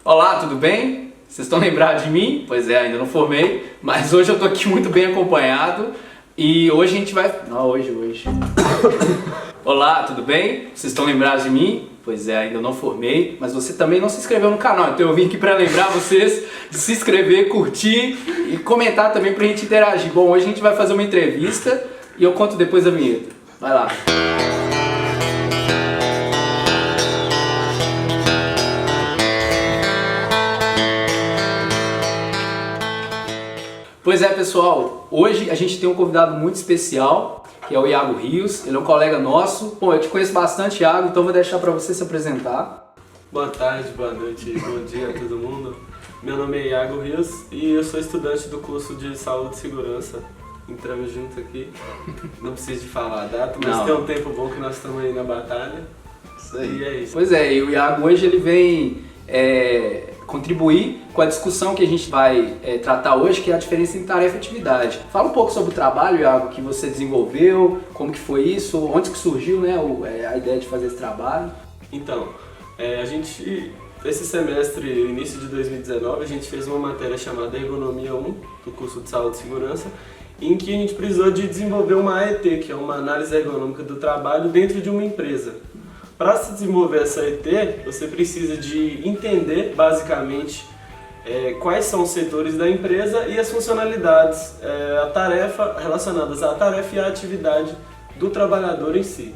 Olá, tudo bem? Vocês estão lembrados de mim? Pois é, ainda não formei, mas hoje eu tô aqui muito bem acompanhado e hoje a gente vai... Não, hoje. Olá, tudo bem? Vocês estão lembrados de mim? Pois é, ainda não formei, mas você também não se inscreveu no canal, então eu vim aqui para lembrar vocês de se inscrever, curtir e comentar também pra gente interagir. Bom, hoje a gente vai fazer uma entrevista e eu conto depois da vinheta. Vai lá. Pois é, pessoal, hoje a gente tem um convidado muito especial, que é o Iago Rios. Ele é um colega nosso. Bom, eu te conheço bastante, Iago, então vou deixar para você se apresentar. Boa tarde, boa noite, bom dia a todo mundo. Meu nome é Iago Rios e eu sou estudante do curso de Saúde e Segurança. Entramos junto aqui, não preciso de falar a data, mas Não. tem um tempo bom que nós estamos aí na batalha. Isso aí. E é isso. Pois é, e o Iago hoje ele vem contribuir com a discussão que a gente vai tratar hoje, que é a diferença entre tarefa e atividade. Fala um pouco sobre o trabalho, Iago, que você desenvolveu, como que foi isso, onde que surgiu, né, a ideia de fazer esse trabalho. Então, esse semestre, início de 2019, a gente fez uma matéria chamada Ergonomia 1, do curso de Saúde e Segurança, em que a gente precisou de desenvolver uma AET, que é uma análise ergonômica do trabalho dentro de uma empresa. Para se desenvolver essa AET, você precisa de entender, basicamente, quais são os setores da empresa e as funcionalidades, relacionadas à tarefa e à atividade do trabalhador em si.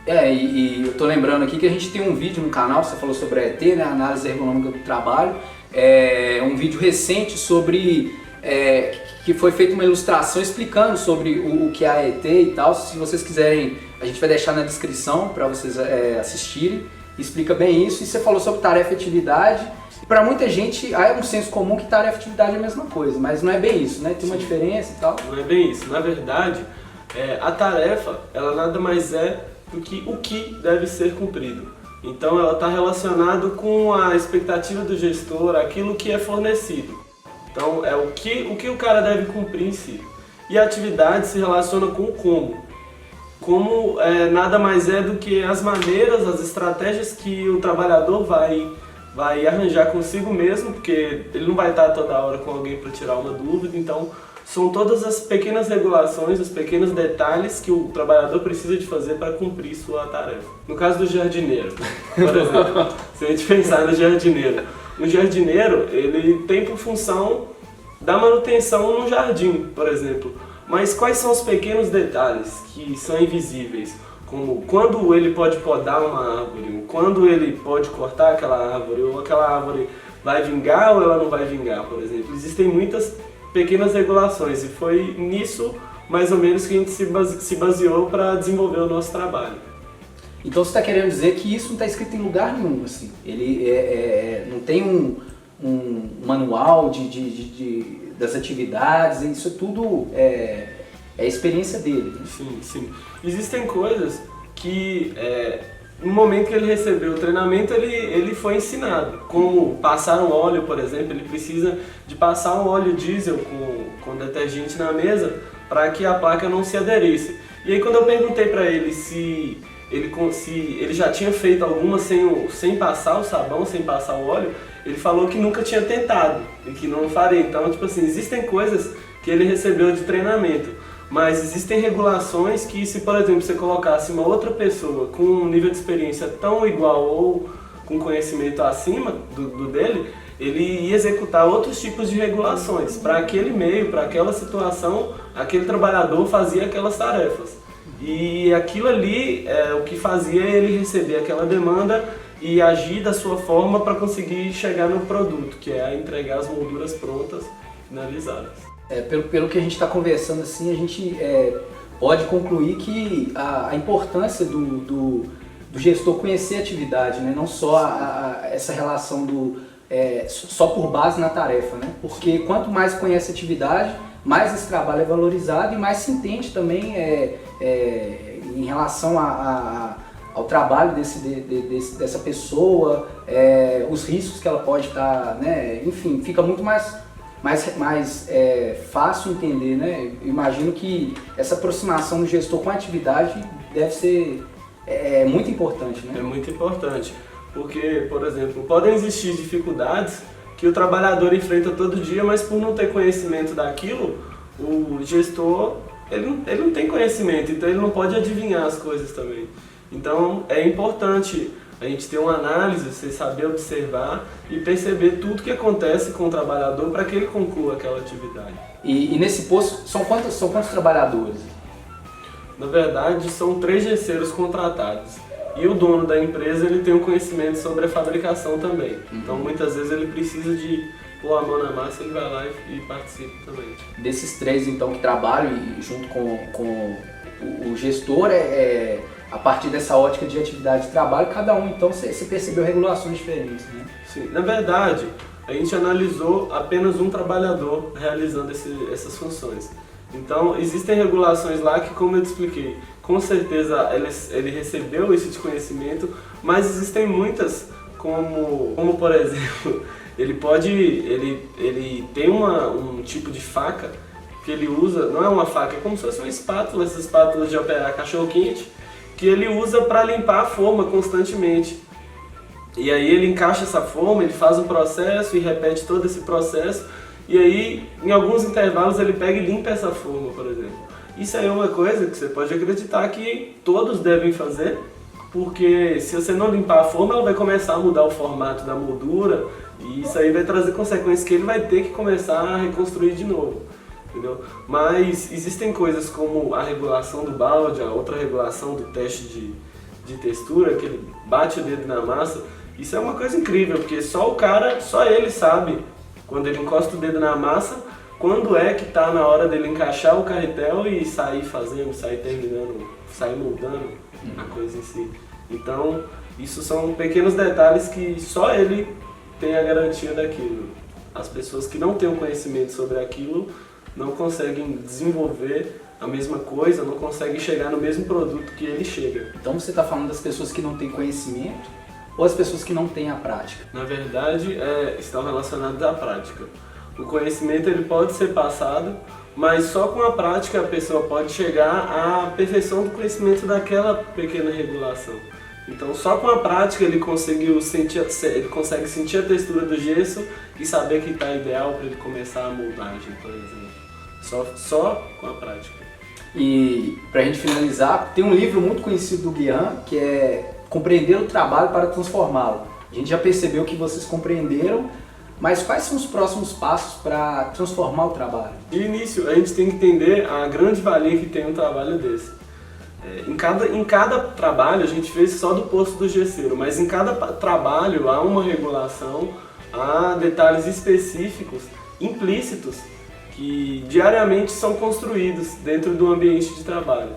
E eu tô lembrando aqui que a gente tem um vídeo no canal, você falou sobre a AET, né, a análise ergonômica do trabalho, um vídeo recente sobre, que foi feita uma ilustração explicando sobre o que é a AET e tal. Se vocês quiserem, a gente vai deixar na descrição para vocês assistirem, explica bem isso. E você falou sobre tarefa e atividade. Para muita gente, há um senso comum que tarefa e atividade é a mesma coisa, mas não é bem isso, né? Tem uma diferença e tal. Não é bem isso. Na verdade, a tarefa, ela nada mais é do que o que deve ser cumprido. Então ela está relacionada com a expectativa do gestor, aquilo que é fornecido. Então é o que o cara deve cumprir em si. E a atividade se relaciona com o como. Como nada mais é do que as maneiras, as estratégias que o trabalhador vai arranjar consigo mesmo, porque ele não vai estar toda hora com alguém para tirar uma dúvida. Então são todas as pequenas regulações, os pequenos detalhes que o trabalhador precisa de fazer para cumprir sua tarefa. No caso do jardineiro, por exemplo, se a gente pensar no jardineiro, o jardineiro ele tem por função da manutenção no jardim, por exemplo. Mas quais são os pequenos detalhes que são invisíveis? Como quando ele pode podar uma árvore, quando ele pode cortar aquela árvore, ou aquela árvore vai vingar ou ela não vai vingar, por exemplo. Existem muitas pequenas regulações e foi nisso, mais ou menos, que a gente se baseou para desenvolver o nosso trabalho. Então você está querendo dizer que isso não está escrito em lugar nenhum, assim. Ele não tem um manual das atividades, isso tudo é a experiência dele. Né? Sim. Existem coisas que, no momento que ele recebeu o treinamento, ele foi ensinado. Como passar um óleo, por exemplo, ele precisa de passar um óleo diesel com detergente na mesa para que a placa não se aderisse. E aí quando eu perguntei para ele se ele já tinha feito alguma sem passar o sabão, sem passar o óleo, ele falou que nunca tinha tentado e que não faria. Então, tipo assim, existem coisas que ele recebeu de treinamento, mas existem regulações que, se por exemplo você colocasse uma outra pessoa com um nível de experiência tão igual ou com conhecimento acima do dele, ele ia executar outros tipos de regulações. Para aquele meio, para aquela situação, aquele trabalhador fazia aquelas tarefas. E aquilo ali, o que fazia ele receber aquela demanda e agir da sua forma para conseguir chegar no produto, que é entregar as molduras prontas, finalizadas. Pelo que a gente está conversando, assim, a gente pode concluir que a importância do gestor conhecer a atividade, né? Não só essa relação só por base na tarefa, né? Porque quanto mais conhece a atividade, mais esse trabalho é valorizado e mais se entende também em relação ao trabalho dessa pessoa, os riscos que ela pode estar, né? Enfim, fica muito mais fácil entender, né? Eu imagino que essa aproximação do gestor com a atividade deve ser muito importante, né? É muito importante, Porque, por exemplo, podem existir dificuldades que o trabalhador enfrenta todo dia, mas por não ter conhecimento daquilo, o gestor ele não tem conhecimento, então ele não pode adivinhar as coisas também. Então é importante a gente ter uma análise, você saber observar e perceber tudo que acontece com o trabalhador para que ele conclua aquela atividade. E nesse posto, são quantos trabalhadores? Na verdade, são 3 gesseiros contratados. E o dono da empresa ele tem um conhecimento sobre a fabricação também. Então muitas vezes ele precisa de pôr a mão na massa, ele vai lá e participa também. Desses 3 então que trabalham e junto com o gestor, a partir dessa ótica de atividade de trabalho, cada um então você percebeu regulações diferentes, né? Sim, na verdade a gente analisou apenas um trabalhador realizando essas funções. Então existem regulações lá que, como eu te expliquei, com certeza ele recebeu esse conhecimento, mas existem muitas, como por exemplo, ele tem um tipo de faca que ele usa, não é uma faca, é como se fosse uma espátula, essas espátulas de operar cachorro-quente, que ele usa para limpar a forma constantemente. E aí ele encaixa essa forma, ele faz um processo e repete todo esse processo, e aí em alguns intervalos ele pega e limpa essa forma, por exemplo. Isso aí é uma coisa que você pode acreditar que todos devem fazer, porque se você não limpar a forma, ela vai começar a mudar o formato da moldura, e isso aí vai trazer consequências que ele vai ter que começar a reconstruir de novo. Entendeu? Mas existem coisas como a regulação do balde, a outra regulação do teste de textura, que ele bate o dedo na massa. Isso é uma coisa incrível, porque só ele sabe, quando ele encosta o dedo na massa, quando é que está na hora dele encaixar o carretel e sair fazendo, sair terminando, sair moldando a coisa em si. Então, isso são pequenos detalhes que só ele tem a garantia daquilo. As pessoas que não têm o conhecimento sobre aquilo não conseguem desenvolver a mesma coisa, não conseguem chegar no mesmo produto que ele chega. Então você está falando das pessoas que não têm conhecimento ou as pessoas que não têm a prática? Na verdade, estão relacionados à prática. O conhecimento ele pode ser passado, mas só com a prática a pessoa pode chegar à perfeição do conhecimento daquela pequena regulação. Então só com a prática ele consegue sentir a textura do gesso e saber que está ideal para ele começar a moldagem, por exemplo. Só com a prática. E para a gente finalizar, tem um livro muito conhecido do Guihan, que é Compreender o Trabalho para Transformá-lo. A gente já percebeu que vocês compreenderam, mas quais são os próximos passos para transformar o trabalho? De início, a gente tem que entender a grande valia que tem um trabalho desse. Em cada trabalho, a gente fez só do posto do gesseiro, mas em cada trabalho há uma regulação, há detalhes específicos, implícitos, que diariamente são construídos dentro do ambiente de trabalho.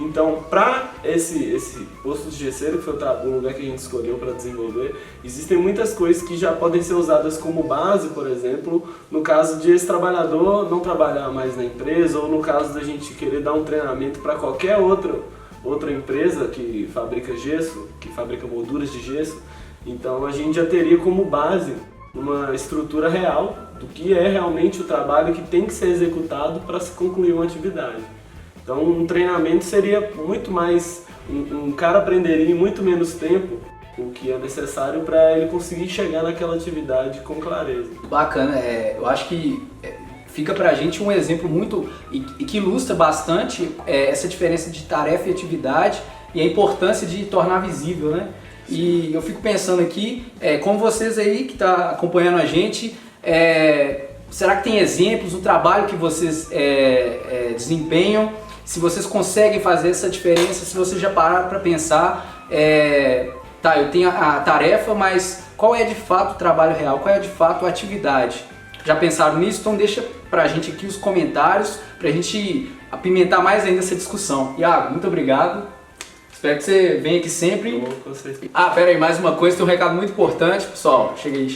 Então, para esse posto de gesseiro, que foi o lugar que a gente escolheu para desenvolver, existem muitas coisas que já podem ser usadas como base, por exemplo, no caso de esse trabalhador não trabalhar mais na empresa, ou no caso da gente querer dar um treinamento para qualquer outra empresa que fabrica gesso, que fabrica molduras de gesso. Então, a gente já teria como base uma estrutura real do que é realmente o trabalho que tem que ser executado para se concluir uma atividade. Então um treinamento seria muito mais, um cara aprenderia em muito menos tempo o que é necessário para ele conseguir chegar naquela atividade com clareza. Bacana, eu acho que fica pra gente um exemplo muito, e que ilustra bastante essa diferença de tarefa e atividade e a importância de tornar visível, né? E eu fico pensando aqui, como vocês aí que estão acompanhando a gente, será que tem exemplos do trabalho que vocês desempenham? Se vocês conseguem fazer essa diferença, se vocês já pararam para pensar, tá, eu tenho a tarefa, mas qual é de fato o trabalho real? Qual é de fato a atividade? Já pensaram nisso? Então deixa pra gente aqui os comentários, pra gente apimentar mais ainda essa discussão. Iago, muito obrigado. Espero que você venha aqui sempre. Pera aí, mais uma coisa, tem um recado muito importante, pessoal. Cheguei.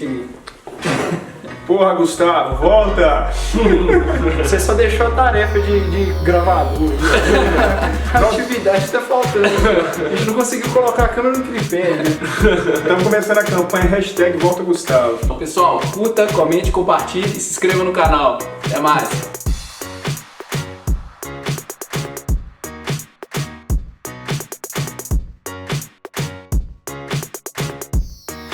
Porra, Gustavo, volta! Você só deixou a tarefa de gravador. A atividade tá faltando. A gente não conseguiu colocar a câmera no tripé, né? Estamos começando a campanha #VoltaGustavo. Pessoal, curta, comente, compartilhe e se inscreva no canal. Até mais!